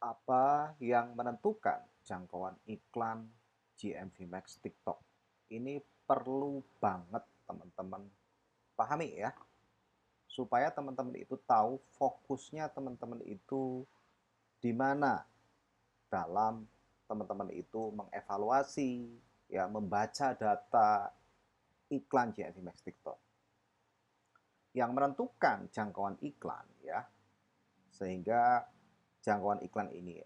Apa yang menentukan jangkauan iklan GMV Max TikTok? Ini perlu banget teman-teman pahami ya, supaya teman-teman itu tahu fokusnya teman-teman itu di mana dalam teman-teman itu mengevaluasi, ya, membaca data iklan GMV Max TikTok. Yang menentukan jangkauan iklan ya, sehingga jangkauan iklan ini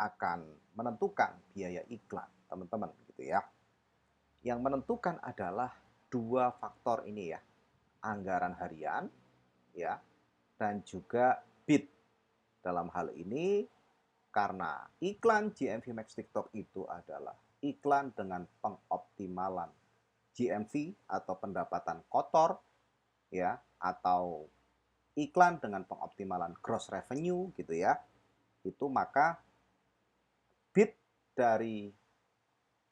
akan menentukan biaya iklan teman-teman gitu ya. Yang menentukan adalah dua faktor ini ya, anggaran harian ya, dan juga bid. Dalam hal ini karena iklan GMV Max TikTok itu adalah iklan dengan pengoptimalan GMV atau pendapatan kotor ya, atau iklan dengan pengoptimalan gross revenue gitu ya. Itu maka bid dari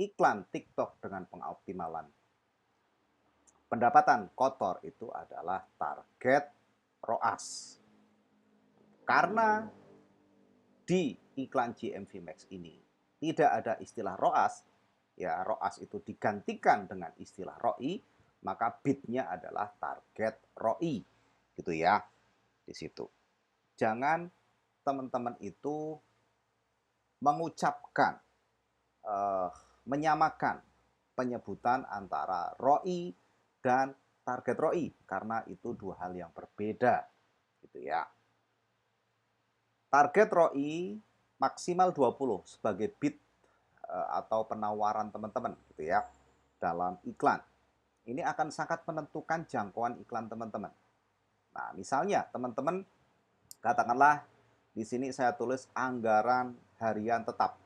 iklan TikTok dengan pengoptimalan pendapatan kotor itu adalah target ROAS. Karena di iklan GMV Max ini tidak ada istilah ROAS, ya ROAS itu digantikan dengan istilah ROI, maka bidnya adalah target ROI, gitu ya, di situ. Jangan teman-teman itu mengucapkan, menyamakan penyebutan antara ROI dan target ROI karena itu dua hal yang berbeda gitu ya. Target ROI maksimal 20 sebagai bid atau penawaran teman-teman gitu ya dalam iklan. Ini akan sangat menentukan jangkauan iklan teman-teman. Nah, misalnya teman-teman katakanlah di sini saya tulis anggaran harian tetap.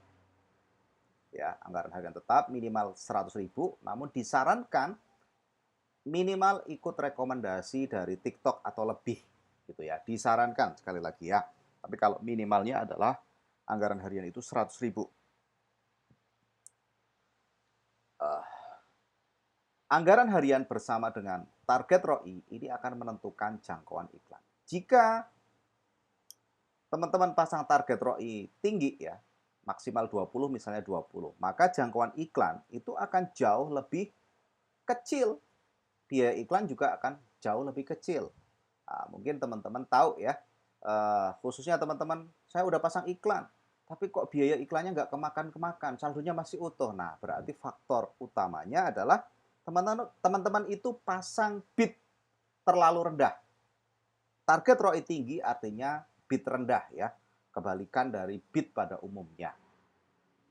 Ya, anggaran harian tetap minimal 100.000, namun disarankan minimal ikut rekomendasi dari TikTok atau lebih gitu ya. Disarankan sekali lagi ya. Tapi kalau minimalnya adalah anggaran harian itu 100.000. Anggaran harian bersama dengan target ROI ini akan menentukan jangkauan iklan. Jika teman-teman pasang target ROI tinggi ya, maksimal 20 misalnya 20, maka jangkauan iklan itu akan jauh lebih kecil. Biaya iklan juga akan jauh lebih kecil. Nah, mungkin teman-teman tahu ya, khususnya teman-teman, saya udah pasang iklan, tapi kok biaya iklannya nggak kemakan-kemakan, saldonya masih utuh. Nah, berarti faktor utamanya adalah teman-teman itu pasang bid terlalu rendah. Target ROI tinggi artinya bid rendah ya, kebalikan dari bid pada umumnya.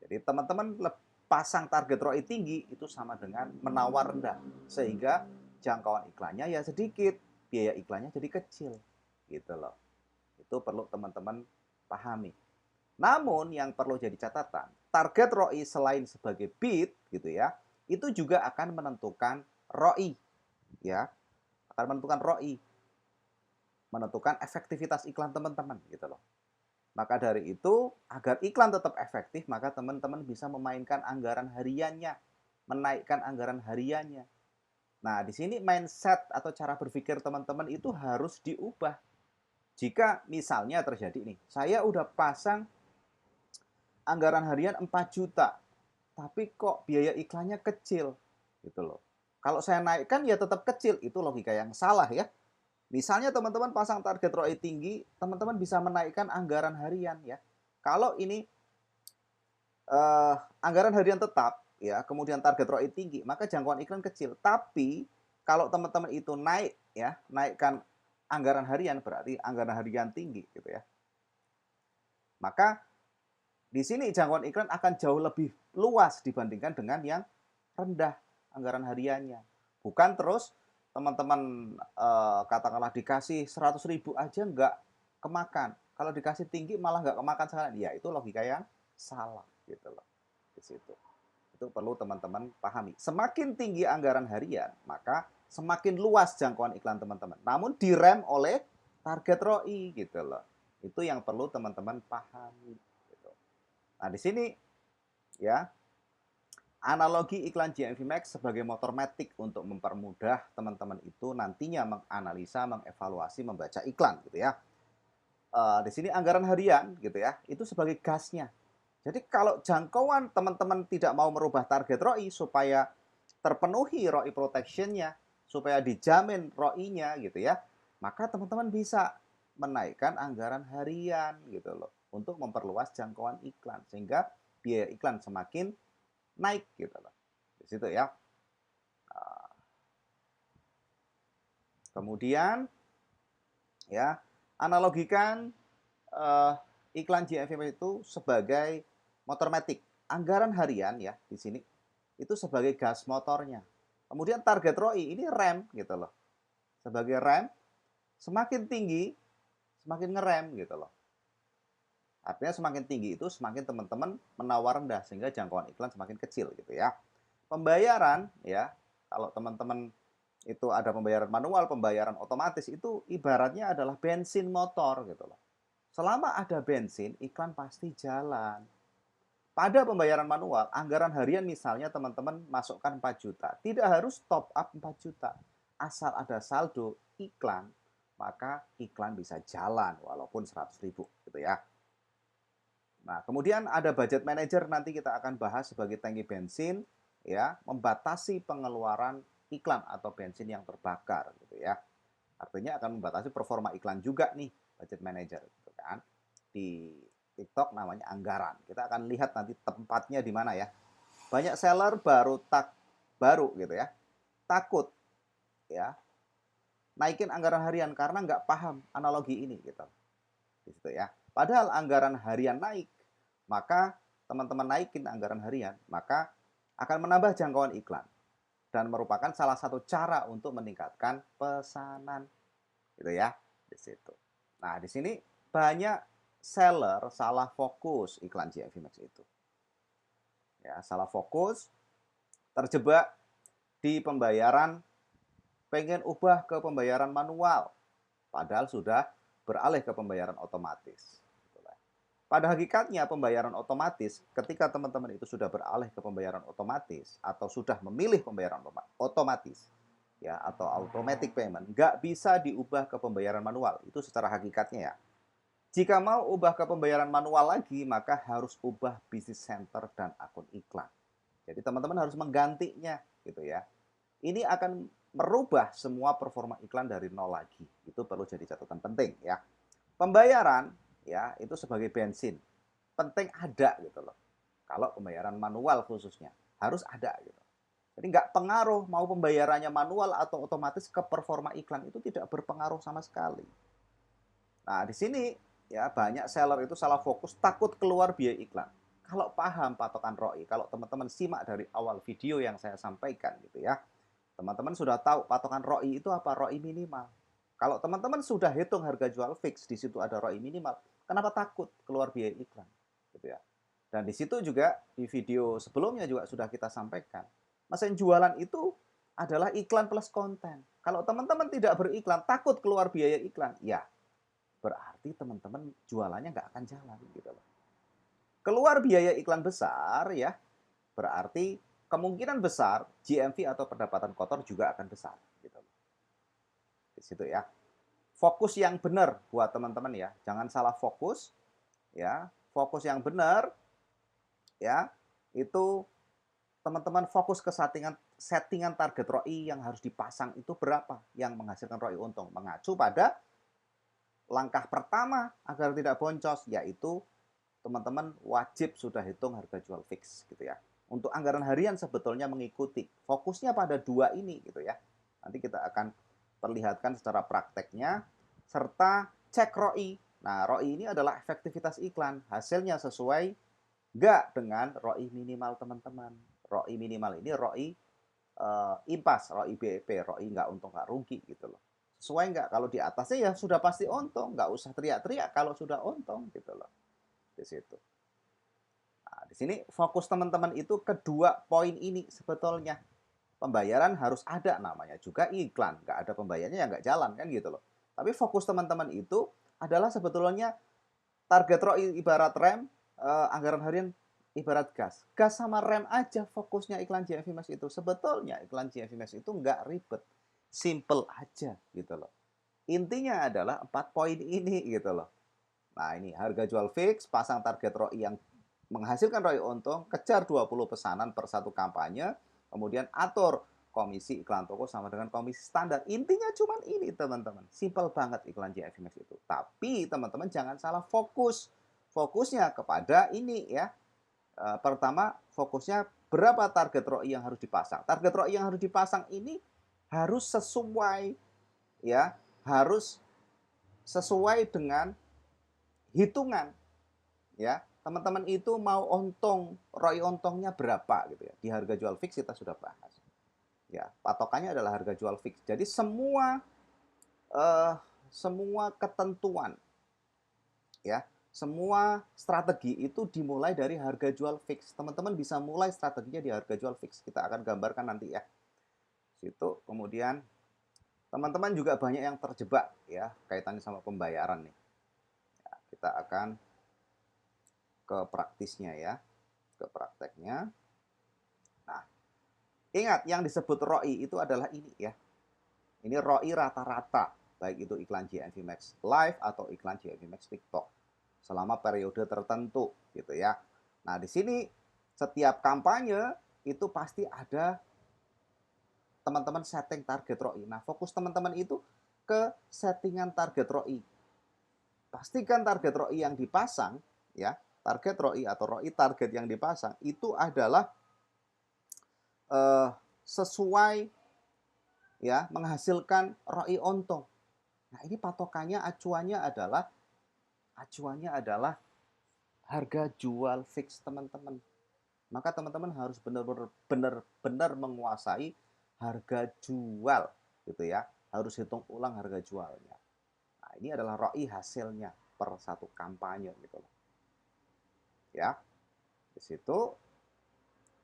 Jadi teman-teman pasang target ROI tinggi itu sama dengan menawar rendah, sehingga jangkauan iklannya ya sedikit, biaya iklannya jadi kecil, gitu loh. Itu perlu teman-teman pahami. Namun yang perlu jadi catatan, target ROI selain sebagai bid gitu ya, itu juga akan menentukan ROI ya, akan menentukan ROI, menentukan efektivitas iklan teman-teman gitu loh. Maka dari itu, agar iklan tetap efektif, maka teman-teman bisa memainkan anggaran hariannya, menaikkan anggaran hariannya. Nah, di sini mindset atau cara berpikir teman-teman itu harus diubah. Jika misalnya terjadi nih, saya udah pasang anggaran harian 4 juta, tapi kok biaya iklannya kecil, gitu loh. Kalau saya naikkan ya tetap kecil, itu logika yang salah ya. Misalnya teman-teman pasang target ROI tinggi, teman-teman bisa menaikkan anggaran harian ya. Kalau ini anggaran harian tetap ya, kemudian target ROI tinggi, maka jangkauan iklan kecil. Tapi kalau teman-teman itu naik ya, naikkan anggaran harian berarti anggaran harian tinggi gitu ya. Maka di sini jangkauan iklan akan jauh lebih luas dibandingkan dengan yang rendah anggaran hariannya. Bukan terus teman-teman katakanlah dikasih 100.000 aja nggak kemakan. Kalau dikasih tinggi malah nggak kemakan sekalian. Ya itu logika yang salah gitu loh. Di situ. Itu perlu teman-teman pahami. Semakin tinggi anggaran harian, maka semakin luas jangkauan iklan teman-teman. Namun direm oleh target ROI gitu loh. Itu yang perlu teman-teman pahami. Gitu. Nah di sini ya analogi iklan GMV Max sebagai motor matic untuk mempermudah teman-teman itu nantinya menganalisa, mengevaluasi, membaca iklan gitu ya. Di sini anggaran harian gitu ya, itu sebagai gasnya. Jadi kalau jangkauan teman-teman tidak mau merubah target ROI supaya terpenuhi ROI protection-nya, supaya dijamin ROI-nya gitu ya, maka teman-teman bisa menaikkan anggaran harian gitu loh untuk memperluas jangkauan iklan sehingga biaya iklan semakin naik gitu loh. Di situ ya. Kemudian ya, analogikan iklan GMV itu sebagai motor metik. Anggaran harian ya di sini itu sebagai gas motornya. Kemudian target ROI ini rem gitu loh. Sebagai rem, semakin tinggi semakin ngerem gitu loh. Artinya semakin tinggi itu semakin teman-teman menawar rendah sehingga jangkauan iklan semakin kecil gitu ya. Pembayaran ya, kalau teman-teman itu ada pembayaran manual, pembayaran otomatis itu ibaratnya adalah bensin motor gitu loh. Selama ada bensin, iklan pasti jalan. Pada pembayaran manual, anggaran harian misalnya teman-teman masukkan 4 juta. Tidak harus top up 4 juta. Asal ada saldo iklan, maka iklan bisa jalan walaupun 100.000 gitu ya. Nah, kemudian ada budget manager, nanti kita akan bahas sebagai tangki bensin ya, membatasi pengeluaran iklan atau bensin yang terbakar gitu ya. Artinya akan membatasi performa iklan juga nih budget manager gitu kan. Di TikTok namanya anggaran. Kita akan lihat nanti tempatnya di mana ya. Banyak seller baru gitu ya. Takut ya naikin anggaran harian karena nggak paham analogi ini gitu. Di situ ya. Padahal anggaran harian naik, maka teman-teman naikin anggaran harian, maka akan menambah jangkauan iklan dan merupakan salah satu cara untuk meningkatkan pesanan gitu ya di situ. Nah, di sini banyak seller salah fokus iklan GMV Max itu. Ya, salah fokus, terjebak di pembayaran, pengen ubah ke pembayaran manual, padahal sudah beralih ke pembayaran otomatis. Pada hakikatnya pembayaran otomatis, ketika teman-teman itu sudah beralih ke pembayaran otomatis atau sudah memilih pembayaran otomatis, ya atau automatic payment, nggak bisa diubah ke pembayaran manual. Itu secara hakikatnya ya. Jika mau ubah ke pembayaran manual lagi, maka harus ubah business center dan akun iklan. Jadi teman-teman harus menggantinya gitu ya. Ini akan merubah semua performa iklan dari nol lagi. Itu perlu jadi catatan penting ya. Pembayaran ya itu sebagai bensin. Penting ada gitu loh. Kalau pembayaran manual khususnya harus ada gitu. Jadi nggak pengaruh mau pembayarannya manual atau otomatis ke performa iklan, itu tidak berpengaruh sama sekali. Nah, di sini ya banyak seller itu salah fokus, takut keluar biaya iklan. Kalau paham patokan ROI, kalau teman-teman simak dari awal video yang saya sampaikan gitu ya, teman-teman sudah tahu patokan ROI itu apa? ROI minimal. Kalau teman-teman sudah hitung harga jual fix, di situ ada ROI minimal, kenapa takut keluar biaya iklan? Gitu ya. Dan di situ juga di video sebelumnya juga sudah kita sampaikan, mesin jualan itu adalah iklan plus konten. Kalau teman-teman tidak beriklan, takut keluar biaya iklan, ya berarti teman-teman jualannya nggak akan jalan gitu loh. Keluar biaya iklan besar ya, berarti kemungkinan besar GMV atau pendapatan kotor juga akan besar gitu loh. Di situ ya. Fokus yang benar buat teman-teman ya, jangan salah fokus ya. Fokus yang benar ya, itu teman-teman fokus ke settingan target ROI yang harus dipasang itu berapa yang menghasilkan ROI untung, mengacu pada langkah pertama agar tidak boncos, yaitu teman-teman wajib sudah hitung harga jual fix gitu ya. Untuk anggaran harian sebetulnya mengikuti, fokusnya pada dua ini gitu ya. Nanti kita akan perlihatkan secara prakteknya serta cek ROI. Nah, ROI ini adalah efektivitas iklan, hasilnya sesuai nggak dengan ROI minimal teman-teman. ROI minimal ini ROI impas, ROI BEP, ROI nggak untung nggak rugi gitu loh. Sesuai nggak? Kalau di atasnya ya sudah pasti untung, nggak usah teriak-teriak kalau sudah untung gitu loh. Di situ. Nah, di sini fokus teman-teman itu kedua poin ini sebetulnya. Pembayaran harus ada, namanya juga iklan. Nggak ada pembayarannya ya nggak jalan kan gitu loh. Tapi fokus teman-teman itu adalah sebetulnya target ROI ibarat rem, anggaran harian ibarat gas. Gas sama rem aja fokusnya iklan GMV Max itu. Sebetulnya iklan GMV Max itu nggak ribet. Simple aja gitu loh. Intinya adalah 4 poin ini gitu loh. Nah, ini harga jual fix, pasang target ROI yang menghasilkan ROI untung, kejar 20 pesanan per satu kampanye, kemudian atur komisi iklan toko sama dengan komisi standar. Intinya cuma ini, teman-teman. Simple banget iklan JFV Max itu. Tapi, teman-teman jangan salah fokus. Fokusnya kepada ini ya. Pertama, fokusnya berapa target ROI yang harus dipasang. Target ROI yang harus dipasang ini harus sesuai ya, harus sesuai dengan hitungan ya. Teman-teman itu mau untung, ROI untungnya berapa gitu ya. Di harga jual fix kita sudah bahas. Ya, patokannya adalah harga jual fix. Jadi eh, semua ketentuan ya, semua strategi itu dimulai dari harga jual fix. Teman-teman bisa mulai strateginya di harga jual fix. Kita akan gambarkan nanti ya. Situ kemudian teman-teman juga banyak yang terjebak ya kaitannya sama pembayaran nih. Ya, kita akan ke praktisnya ya, ke prakteknya. Nah, ingat yang disebut ROI itu adalah ini ya. Ini ROI rata-rata, baik itu iklan JNV Max Live atau iklan JNV Max TikTok selama periode tertentu gitu ya. Nah, di sini setiap kampanye itu pasti ada teman-teman setting target ROI. Nah, fokus teman-teman itu ke settingan target ROI. Pastikan target ROI yang dipasang ya, target ROI atau ROI target yang dipasang itu adalah sesuai ya menghasilkan ROI untung. Nah, ini patokannya acuannya adalah harga jual fix teman-teman. Maka teman-teman harus benar-benar menguasai harga jual gitu ya. Harus hitung ulang harga jualnya. Nah, ini adalah ROI hasilnya per satu kampanye gitu loh. Ya. Di situ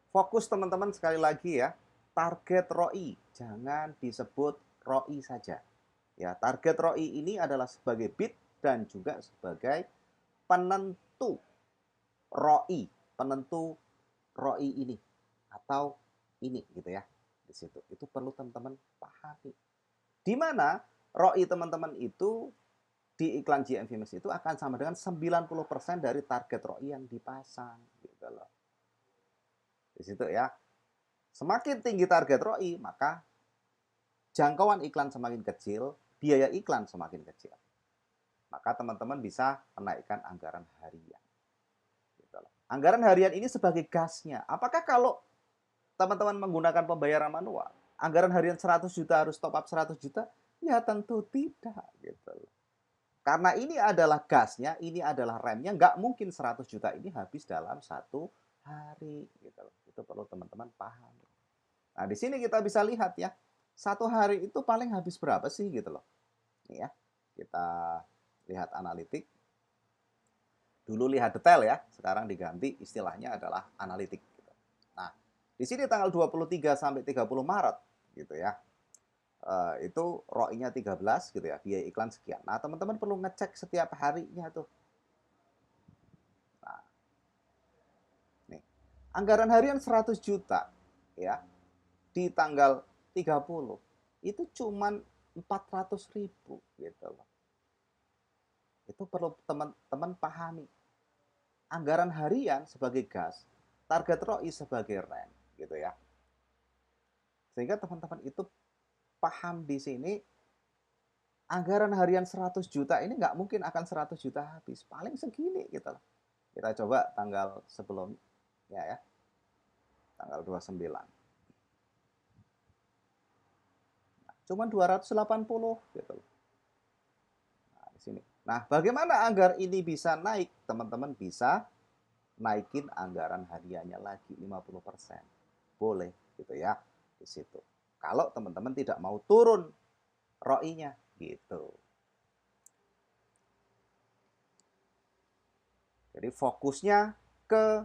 fokus teman-teman sekali lagi ya, target ROI, jangan disebut ROI saja. Ya, target ROI ini adalah sebagai bid dan juga sebagai penentu ROI, penentu ROI ini atau ini gitu ya. Di situ. Itu perlu teman-teman pahami. Di mana ROI teman-teman itu di iklan GMV Max itu akan sama dengan 90% dari target ROI yang dipasang gitu loh. Di situ ya. Semakin tinggi target ROI, maka jangkauan iklan semakin kecil, biaya iklan semakin kecil. Maka teman-teman bisa menaikkan anggaran harian. Gitu loh. Anggaran harian ini sebagai gasnya. Apakah kalau teman-teman menggunakan pembayaran manual, anggaran harian 100 juta harus top up 100 juta? Ya tentu tidak. Gitu loh. Karena ini adalah gasnya, ini adalah remnya, nggak mungkin 100 juta ini habis dalam satu hari. Gitu loh. Itu perlu teman-teman paham. Nah, di sini kita bisa lihat ya, satu hari itu paling habis berapa sih gitu loh. Nih ya, kita lihat analitik. Dulu lihat detail ya, sekarang diganti istilahnya adalah analitik. Gitu. Nah, di sini tanggal 23 sampai 30 Maret gitu ya. Itu ROI-nya 13 gitu ya, biaya iklan sekian. Nah, teman-teman perlu ngecek setiap harinya tuh. Nah, nih. Anggaran harian 100 juta ya di tanggal 30 itu cuman 400.000 gitu loh. Itu perlu teman-teman pahami. Anggaran harian sebagai gas, target ROI sebagai rem gitu ya. Sehingga teman-teman itu paham di sini anggaran harian 100 juta ini nggak mungkin akan 100 juta habis. Paling segini gitu loh. Kita coba tanggal sebelumnya ya, tanggal 29. Nah, cuma 280 gitu loh. Nah, di sini. Nah, bagaimana agar ini bisa naik? Teman-teman bisa naikin anggaran hariannya lagi 50%. Boleh gitu ya di situ. Kalau teman-teman tidak mau turun ROI-nya gitu. Jadi fokusnya ke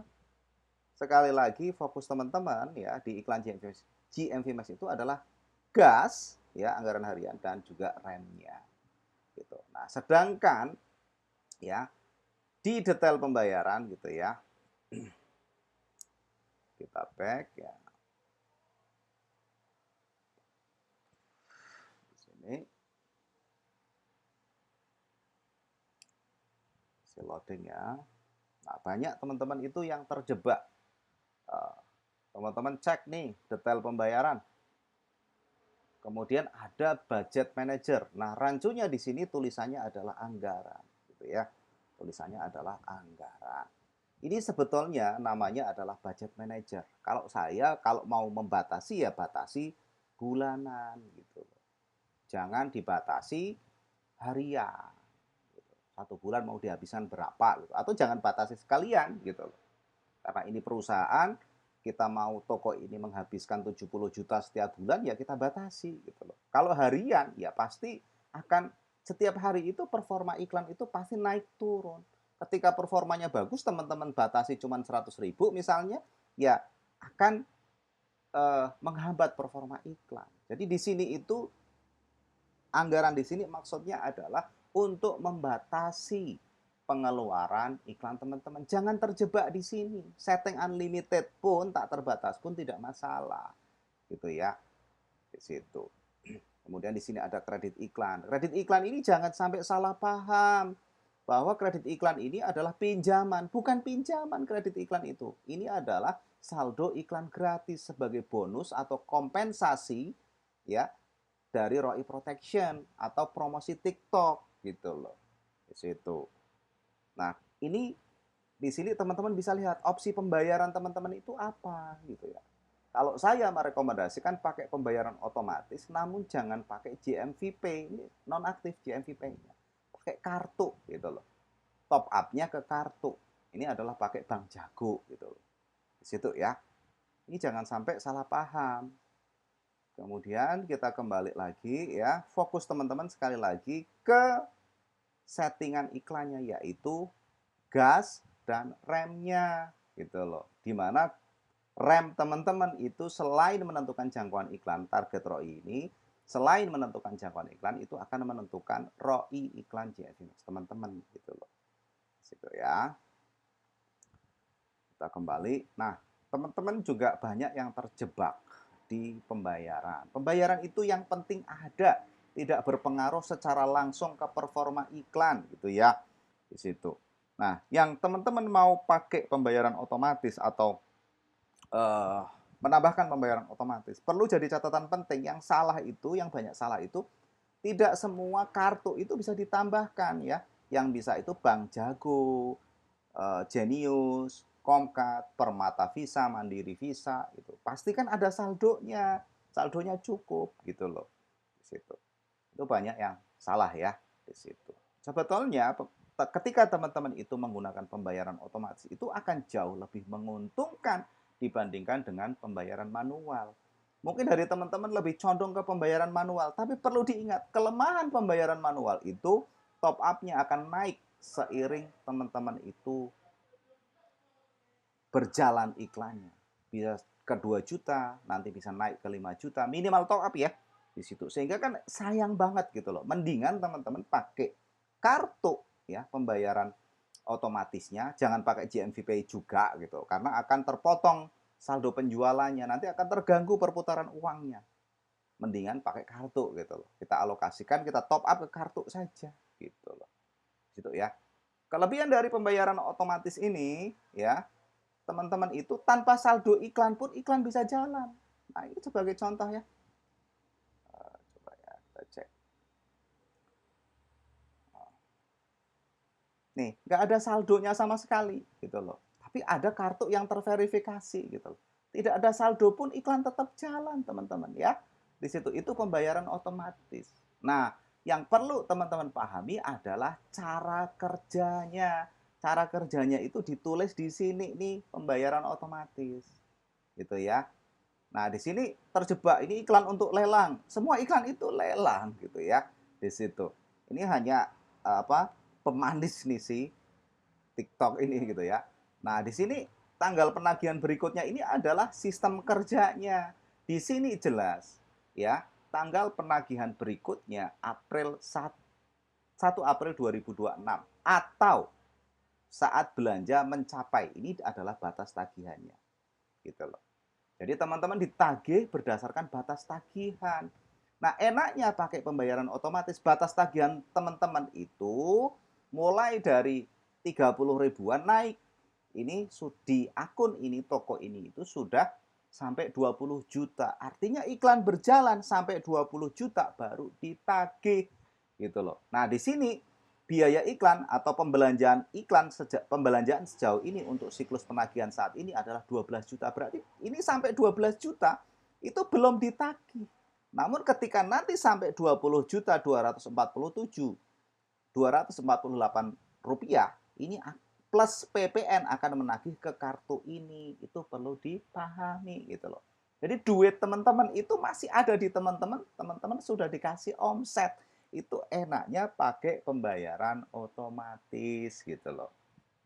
sekali lagi fokus teman-teman ya di iklan GMV Max itu adalah gas ya anggaran harian dan juga remnya gitu. Nah, sedangkan ya di detail pembayaran gitu ya. Kita back ya. Di sini Masih loading ya. Nah, banyak teman-teman itu yang terjebak. Teman-teman cek nih detail pembayaran. Kemudian ada budget manager. Nah, rancunya di sini tulisannya adalah anggaran, gitu ya. Tulisannya adalah anggaran. Ini sebetulnya namanya adalah budget manager. Kalau saya kalau mau membatasi ya batasi bulanan gitu. Jangan dibatasi harian. Gitu. 1 bulan mau dihabiskan berapa gitu. Atau jangan batasi sekalian gitu. Karena ini perusahaan, kita mau toko ini menghabiskan 70 juta setiap bulan, ya kita batasi gitu loh. Kalau harian, ya pasti akan setiap hari itu performa iklan itu pasti naik turun. Ketika performanya bagus, teman-teman batasi cuma 100.000 misalnya, ya akan menghambat performa iklan. Jadi di sini itu anggaran di sini maksudnya adalah untuk membatasi pengeluaran iklan teman-teman. Jangan terjebak di sini. Setting unlimited pun tak terbatas pun tidak masalah. Gitu ya. Di situ. Kemudian di sini ada kredit iklan. Kredit iklan ini jangan sampai salah paham bahwa kredit iklan ini adalah pinjaman, bukan pinjaman kredit iklan itu. Ini adalah saldo iklan gratis sebagai bonus atau kompensasi ya dari ROI protection atau promosi TikTok gitu loh. Di situ. Nah, ini di sini teman-teman bisa lihat opsi pembayaran teman-teman itu apa gitu ya. Kalau saya merekomendasikan pakai pembayaran otomatis, namun jangan pakai JMV Pay, ini nonaktif JMV Pay-nya. Pakai kartu gitu loh. Top up-nya ke kartu. Ini adalah pakai Bank Jago gitu loh. Di situ ya. Ini jangan sampai salah paham. Kemudian kita kembali lagi ya, fokus teman-teman sekali lagi ke settingan iklannya, yaitu gas dan remnya gitu loh. Dimana rem teman-teman itu selain menentukan jangkauan iklan target ROI ini, selain menentukan jangkauan iklan itu akan menentukan ROI iklan JFV teman-teman gitu loh. Situ ya. Kita kembali. Nah, teman-teman juga banyak yang terjebak di pembayaran. Pembayaran itu yang penting ada, tidak berpengaruh secara langsung ke performa iklan gitu ya. Di situ. Nah, yang teman-teman mau pakai pembayaran otomatis atau menambahkan pembayaran otomatis, perlu jadi catatan penting, yang salah itu, yang banyak salah itu, tidak semua kartu itu bisa ditambahkan ya. Yang bisa itu Bank Jago, Genius, Komkat, Permata Visa, Mandiri Visa itu. Pastikan ada saldonya cukup gitu loh. Di situ. Itu banyak yang salah ya di situ. Sebetulnya ketika teman-teman itu menggunakan pembayaran otomatis itu akan jauh lebih menguntungkan dibandingkan dengan pembayaran manual. Mungkin dari teman-teman lebih condong ke pembayaran manual, tapi perlu diingat, kelemahan pembayaran manual itu top up-nya akan naik seiring teman-teman itu berjalan iklannya. Bisa ke 2 juta, nanti bisa naik ke 5 juta, minimal top up ya di situ. Sehingga kan sayang banget gitu loh. Mendingan teman-teman pakai kartu ya, pembayaran otomatisnya, jangan pakai GMV Pay juga gitu. Karena akan terpotong saldo penjualannya, nanti akan terganggu perputaran uangnya. Mendingan pakai kartu gitu loh. Kita alokasikan, kita top up ke kartu saja gitu loh. Gitu ya. Kelebihan dari pembayaran otomatis ini ya, teman-teman itu tanpa saldo iklan pun iklan bisa jalan. Nah, ini sebagai contoh ya. Coba ya, kita cek. Nih, nggak ada saldonya sama sekali gitu loh. Tapi ada kartu yang terverifikasi gitu loh. Tidak ada saldo pun iklan tetap jalan, teman-teman ya. Di situ itu pembayaran otomatis. Nah, yang perlu teman-teman pahami adalah cara kerjanya. Cara kerjanya itu ditulis di sini nih, pembayaran otomatis. Gitu ya. Nah, di sini terjebak, ini iklan untuk lelang. Semua iklan itu lelang gitu ya. Di situ. Ini hanya apa? Pemanis nih si TikTok ini gitu ya. Nah, di sini tanggal penagihan berikutnya ini adalah sistem kerjanya. Di sini jelas ya, tanggal penagihan berikutnya April 1 April 2026 atau saat belanja mencapai, ini adalah batas tagihannya. Gitu loh. Jadi teman-teman ditagih berdasarkan batas tagihan. Nah, enaknya pakai pembayaran otomatis, batas tagihan teman-teman itu mulai dari 30 ribuan naik. Ini di akun ini, toko ini itu sudah sampai 20 juta. Artinya iklan berjalan sampai 20 juta baru ditagih gitu loh. Nah, di sini biaya iklan atau pembelanjaan iklan pembelanjaan sejauh ini untuk siklus penagihan saat ini adalah 12 juta. Berarti ini sampai 12 juta itu belum ditagih. Namun ketika nanti sampai 20 juta 248 rupiah, ini plus PPN akan menagih ke kartu ini. Itu perlu dipahami gitu loh. Jadi duit teman-teman itu masih ada di teman-teman. Teman-teman sudah dikasih omset. Itu enaknya pakai pembayaran otomatis gitu loh.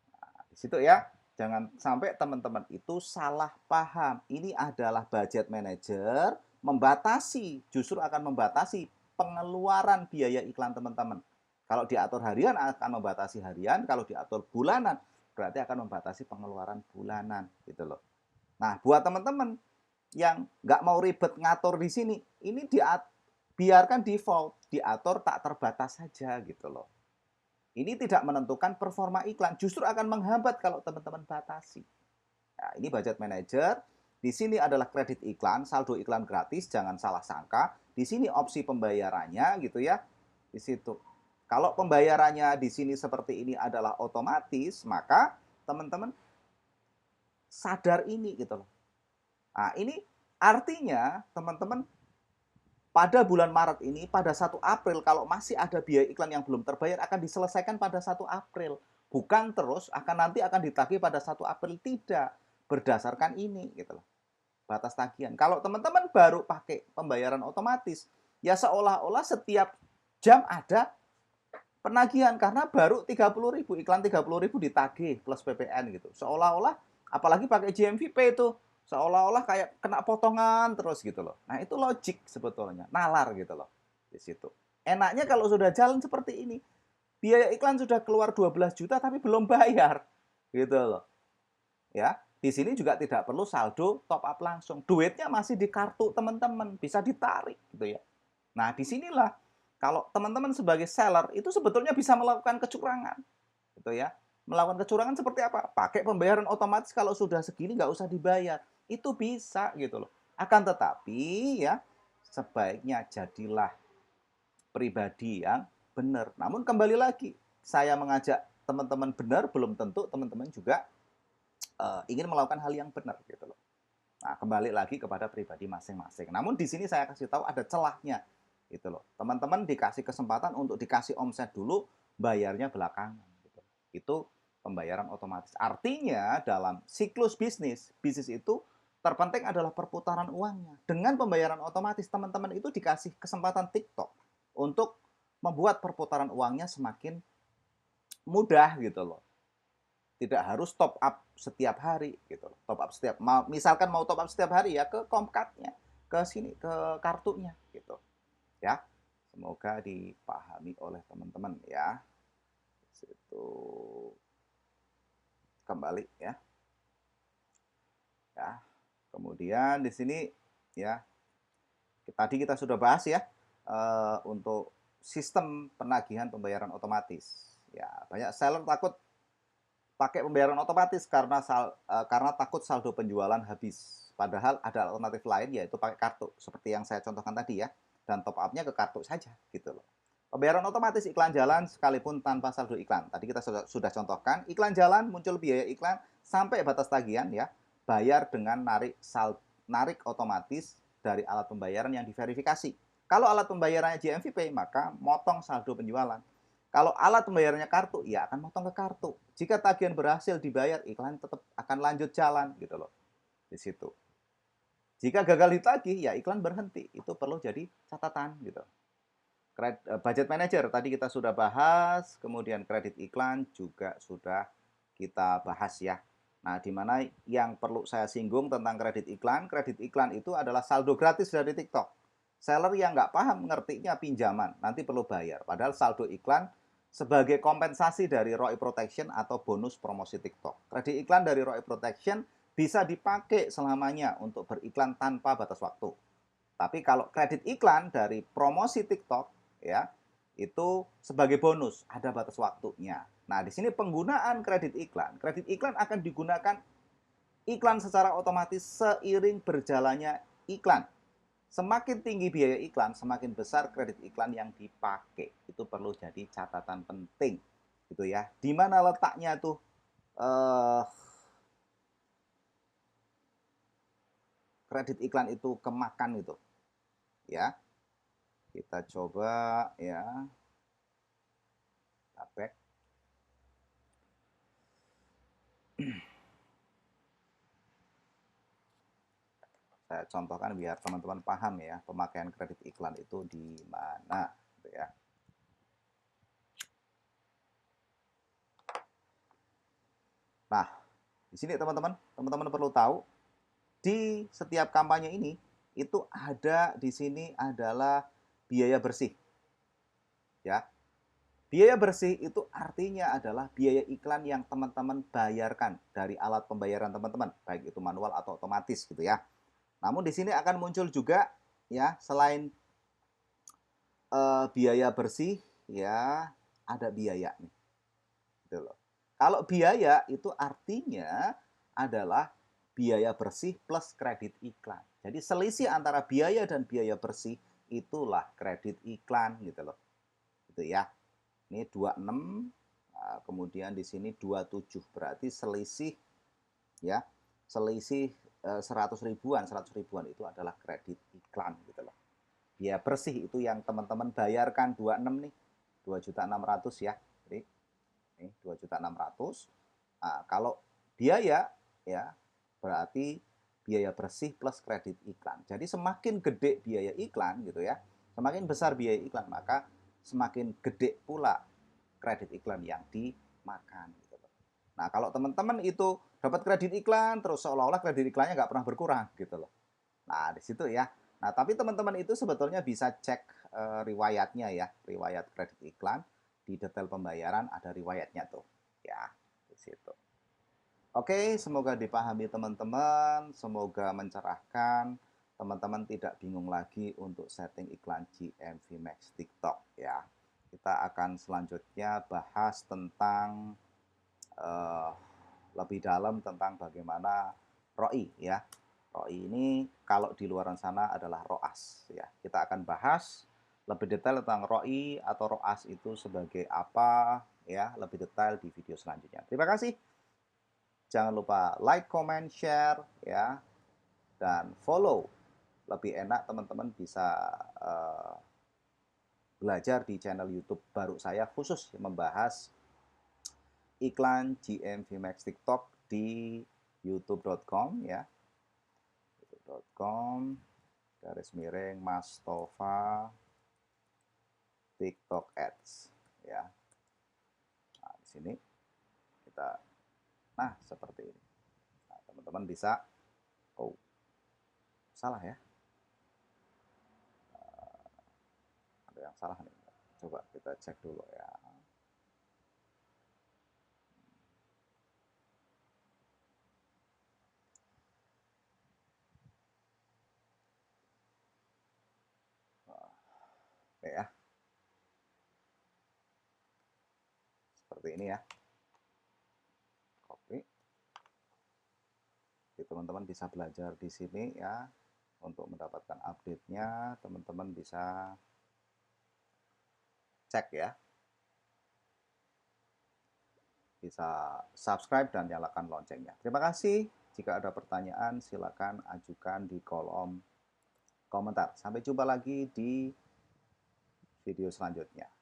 Nah, di situ ya, jangan sampai teman-teman itu salah paham. Ini adalah budget manager membatasi, justru akan membatasi pengeluaran biaya iklan teman-teman. Kalau diatur harian akan membatasi harian, kalau diatur bulanan berarti akan membatasi pengeluaran bulanan gitu loh. Nah, buat teman-teman yang nggak mau ribet ngatur di sini, ini biarkan default, diatur tak terbatas saja gitu loh. Ini tidak menentukan performa iklan, justru akan menghambat kalau teman-teman batasi. Nah, ini budget manager. Di sini adalah kredit iklan, saldo iklan gratis, jangan salah sangka. Di sini opsi pembayarannya gitu ya. Di situ. Kalau pembayarannya di sini seperti ini adalah otomatis, maka teman-teman sadar ini gitu loh. Nah, ini artinya teman-teman pada bulan Maret ini, pada 1 April, kalau masih ada biaya iklan yang belum terbayar, akan diselesaikan pada 1 April. Bukan terus nanti akan ditagih pada 1 April. Tidak. Berdasarkan ini gitu loh. Batas tagihan. Kalau teman-teman baru pakai pembayaran otomatis, ya seolah-olah setiap jam ada penagihan karena baru 30.000, iklan 30.000 ditagih plus PPN gitu. Seolah-olah apalagi pakai GMVP itu seolah-olah kayak kena potongan terus gitu loh. Nah, itu logik sebetulnya, nalar gitu loh di situ. Enaknya kalau sudah jalan seperti ini, biaya iklan sudah keluar 12 juta tapi belum bayar gitu loh. Ya, di sini juga tidak perlu saldo top up langsung. Duitnya masih di kartu teman-teman, bisa ditarik gitu ya. Nah, disinilah kalau teman-teman sebagai seller itu sebetulnya bisa melakukan kecurangan, gitu ya. Melakukan kecurangan seperti apa? Pakai pembayaran otomatis kalau sudah segini nggak usah dibayar. Itu bisa gitu loh. Akan tetapi ya, sebaiknya jadilah pribadi yang benar. Namun kembali lagi, saya mengajak teman-teman benar, belum tentu teman-teman juga ingin melakukan hal yang benar gitu loh. Nah, kembali lagi kepada pribadi masing-masing. Namun di sini saya kasih tahu ada celahnya gitu loh. Teman-teman dikasih kesempatan untuk dikasih omset dulu, bayarnya belakangan gitu. Itu pembayaran otomatis. Artinya dalam siklus bisnis itu terpenting adalah perputaran uangnya. Dengan pembayaran otomatis teman-teman itu dikasih kesempatan TikTok untuk membuat perputaran uangnya semakin mudah gitu loh. Tidak harus top up setiap hari gitu. Top up misalkan mau top up setiap hari ya ke Komkatnya, ke sini ke kartunya gitu. Ya. Semoga dipahami oleh teman-teman ya. Situ kembali ya. Ya. Kemudian di sini ya tadi kita sudah bahas ya untuk sistem penagihan pembayaran otomatis. Ya, banyak seller takut pakai pembayaran otomatis karena takut saldo penjualan habis. Padahal ada alternatif lain yaitu pakai kartu seperti yang saya contohkan tadi ya, dan top up-nya ke kartu saja gitu loh. Pembayaran otomatis iklan jalan sekalipun tanpa saldo iklan. Tadi kita sudah contohkan, iklan jalan muncul biaya iklan sampai batas tagihan ya, bayar dengan narik otomatis dari alat pembayaran yang diverifikasi. Kalau alat pembayarannya GMVP, maka motong saldo penjualan. Kalau alat pembayarannya kartu, ya akan motong ke kartu. Jika tagihan berhasil dibayar, iklan tetap akan lanjut jalan gitu loh. Di situ. Jika gagal ditagih, ya iklan berhenti. Itu perlu jadi catatan gitu. Budget manager tadi kita sudah bahas, kemudian kredit iklan juga sudah kita bahas ya. Nah, di mana yang perlu saya singgung tentang kredit iklan itu adalah saldo gratis dari TikTok. Seller yang nggak paham ngertinya pinjaman, nanti perlu bayar. Padahal saldo iklan sebagai kompensasi dari ROI Protection atau bonus promosi TikTok. Kredit iklan dari ROI Protection bisa dipakai selamanya untuk beriklan tanpa batas waktu. Tapi kalau kredit iklan dari promosi TikTok, ya, itu sebagai bonus, ada batas waktunya. Nah, di sini penggunaan kredit iklan. Kredit iklan akan digunakan iklan secara otomatis seiring berjalannya iklan. Semakin tinggi biaya iklan, semakin besar kredit iklan yang dipakai. Itu perlu jadi catatan penting, gitu ya. Di mana letaknya tuh kredit iklan itu kemakan itu, ya. Kita coba ya, back. Saya contohkan biar teman-teman paham ya, pemakaian kredit iklan itu di mana, gitu ya. Nah, di sini teman-teman perlu tahu, di setiap kampanye ini itu ada di sini adalah biaya bersih. Ya. Biaya bersih itu artinya adalah biaya iklan yang teman-teman bayarkan dari alat pembayaran teman-teman, baik itu manual atau otomatis gitu ya. Namun di sini akan muncul juga ya, selain biaya bersih ya, ada biaya nih. Gitu loh. Kalau biaya itu artinya adalah biaya bersih plus kredit iklan. Jadi selisih antara biaya dan biaya bersih itulah kredit iklan gitu loh. Gitu ya. Ini 26, kemudian di sini 27, berarti selisih ya, selisih 100 ribuan itu adalah kredit iklan gitu loh. Biaya bersih itu yang teman-teman bayarkan 26 nih, 2.600.000 ya. Jadi ini 2.600.000. Nah, kalau biaya ya berarti biaya bersih plus kredit iklan. Jadi semakin gede biaya iklan gitu ya, semakin besar biaya iklan, maka semakin gede pula kredit iklan yang dimakan gitu loh. Nah, kalau teman-teman itu dapat kredit iklan terus seolah-olah kredit iklannya nggak pernah berkurang gitu loh. Nah, di situ ya. Nah, tapi teman-teman itu sebetulnya bisa cek riwayatnya ya, riwayat kredit iklan di detail pembayaran ada riwayatnya tuh. Ya, di situ. Oke, semoga dipahami teman-teman, semoga mencerahkan, teman-teman tidak bingung lagi untuk setting iklan GMV Max TikTok ya. Kita akan selanjutnya bahas tentang uh, lebih dalam tentang bagaimana ROI ya. ROI ini kalau di luar sana adalah ROAS ya. Kita akan bahas lebih detail tentang ROI atau ROAS itu sebagai apa ya, lebih detail di video selanjutnya. Terima kasih. Jangan lupa like, comment, share ya, dan follow. Lebih enak teman-teman bisa belajar di channel YouTube baru saya khusus membahas iklan GMV Max TikTok di youtube.com ya. youtube.com / Tova TikTok Ads ya. Nah, di sini kita seperti ini. Nah, teman-teman bisa salah ya. Ada yang salah nih. Coba kita cek dulu ya. Oke ya. Seperti ini ya. Copy. Jadi teman-teman bisa belajar di sini ya. Untuk mendapatkan update-nya, teman-teman bisa cek ya. Bisa subscribe dan nyalakan loncengnya. Terima kasih. Jika ada pertanyaan, silakan ajukan di kolom komentar. Sampai jumpa lagi di video selanjutnya.